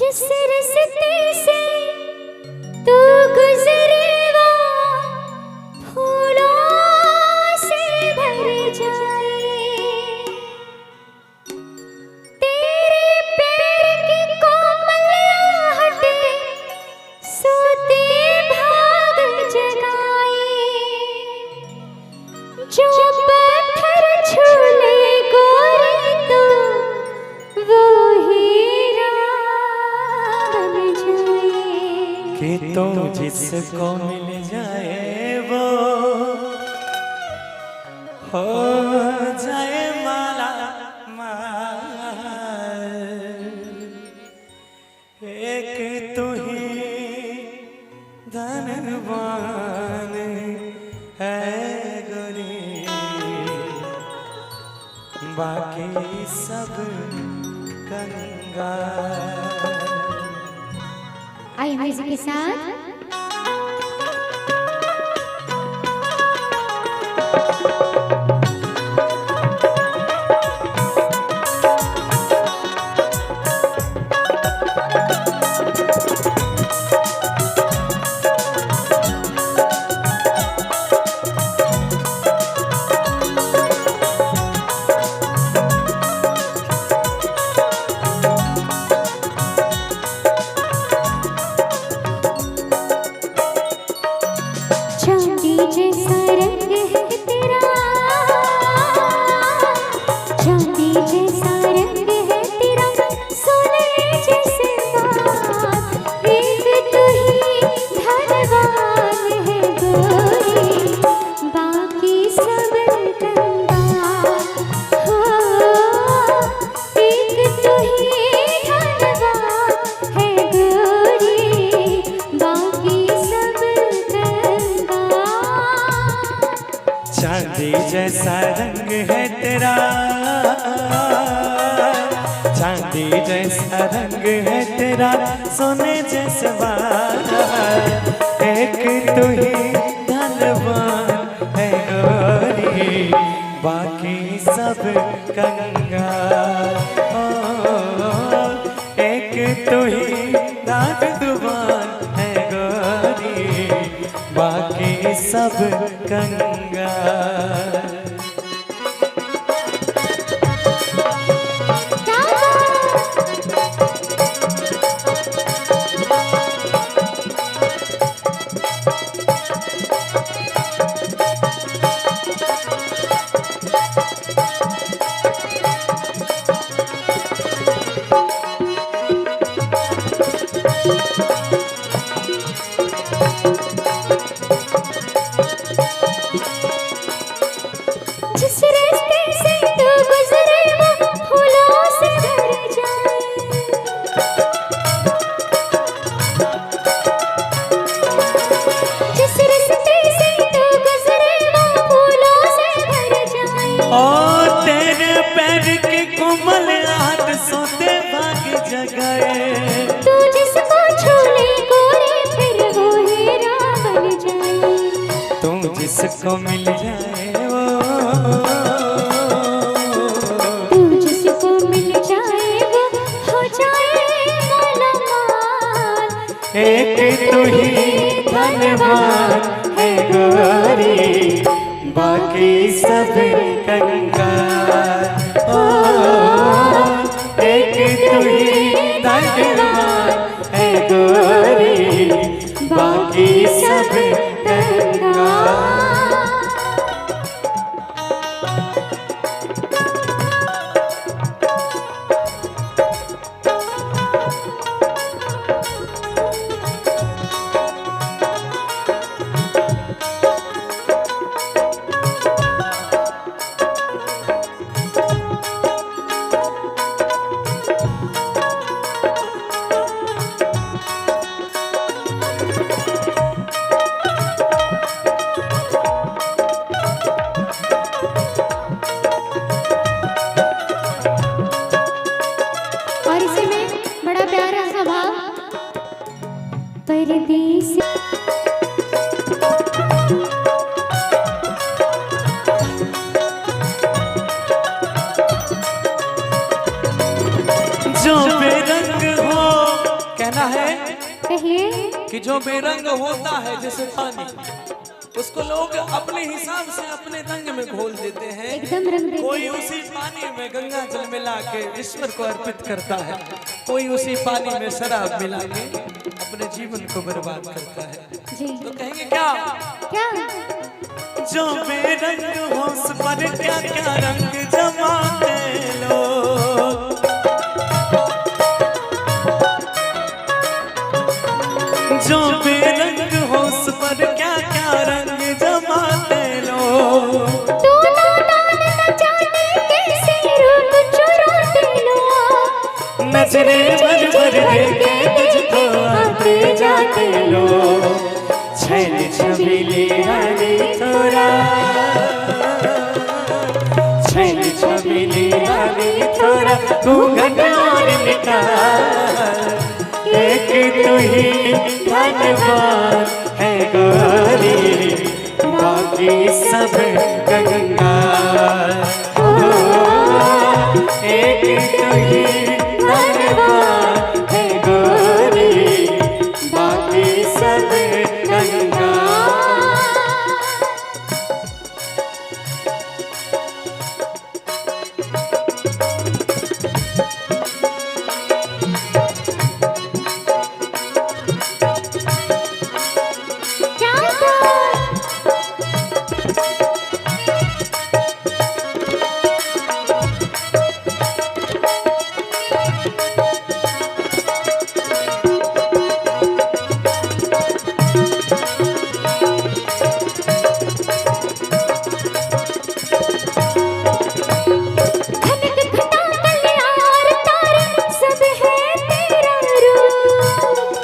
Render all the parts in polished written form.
जिस रास्ते से तू गुजरे वो फूलों से भर जाए। तेरे पैर की कोमल आहट सोते भाग जगाए। जो पत्थर छू ले गोरी तो वो हीरा बन जाए। कि तो जिसको मिल जाए वो हो जाए माला माल। एक तू ही धनवान है गोरी, बाकी सब कंगाल। आई म्यूजिक के साथ चांदी जैसा रंग है तेरा, चांदी जैसा रंग है तेरा, सोने जैसे बाल। एक तू ही धनवान है गोरी, बाकी सब कंगाल। हो एक तू ही धनवान है गोरी, बाकी सब चांदी जैसा रंग है तेरा, चांदी जैसा रंग है तेरा, सोने जैसा बाल। एक तू ही धनवान है गोरी, बाकी सब कंगाल। एक तू ही धनवान है गोरी, बाकी सब कंगाल। जिस रास्ते से तू गुजरे वो फूलों से भर जाए। जिस रास्ते से तू गुजरे वो फूलों से भर जाए। ओ तेरे पैर के कोमल हाथ सोते भाग जगाए। तू जिसको छू ले गोरी फिर वो हीरा बन जाए। तुम जिसको मिल जाए वो, तू जिसको मिल जाए वो हो जाए माला माल। एक तू ही धनवान है गोरी, बाकी सब कंगाल। ओ एक तू ही धनवान है गोरी, बाकी सब कंगाल। परदेसी जो बेरंग हो कहना है कहिए। कि जो बेरंग होता है जैसे पानी, उसको लोग अपने हिसाब से अपने रंग में घोल देते हैं। एकदम रंग देते कोई हैं। उसी पानी में गंगा जल मिला के ईश्वर को अर्पित करता है, कोई उसी पानी में शराब मिला के अपने जीवन को बर्बाद करता है। जी। तो कहेंगे क्या? क्या? जो बेरंग हो उस पर क्या क्या रंग जमाते लोग, जो बेरंग हो उस पर क्या क्या रंग जमाते लोग। दोनों नान न जाने कैसे रूप चुराते लोग, नजरे भर भर देखे तुझको आते जाते लोग। छैल छबीली रानी थोड़ा, छैल छबीली रानी थोड़ा घूंघट और निकाल, एक तू ही धनवान है गोरी, बाकी सब कंगाल। एक तू ही धनवान है गोरी, बाकी सब कंगाल। क्या बात? घनक घटा कल्याण तारे सब है तेरा रूप,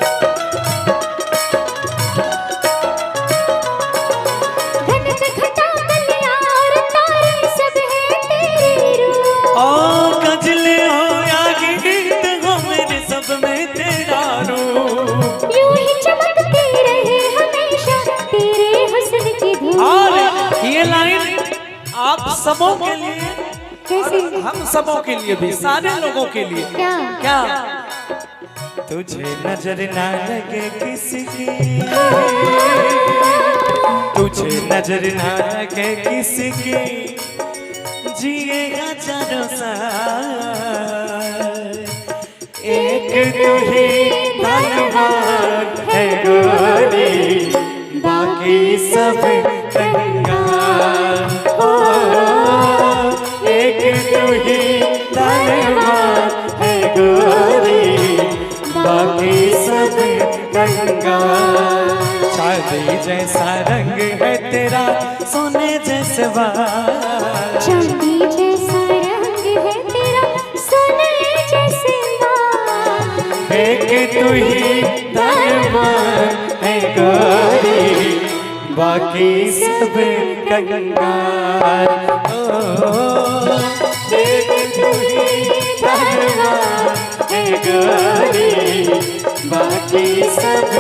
घनक घटा कल्याण तारे सब है तेरे रूप, ओ गजले हो या गीत हो मेरे सब में तेरा रूप। यूं ही चमकते रहे हमेशा तेरे हुस्न की धूप। और ये लाइन आप सबों के लिए, कैसे? हम सबों के लिए भी, सारे लोगों के लिए। क्या? क्या? तुझे नजर ना लगे किसी की, तुझे नजर ना लगे किसी की, जिएगा चारों साल। एक तू ही धनवान है गोरी, बाकी सब कंगाल। ओ, एक तू ही धनवान है गोरी, बाकी सब कंगाल। चांदी जैसा रंग है तेरा, सोने जैसे बाल, चांदी जैसा रंग है तेरा, सोने जैसे बाल। एक तू ही धनवान है गोरी, बाकी सब कंगाल। ओ, एक तू ही धनवान है गोरी, बाकी सब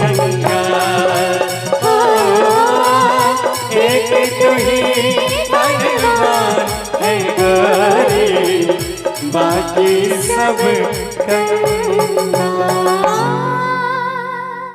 कंगाल। ओ, एक तू ही धनवान है गोरी, बाकी सब कंगाल।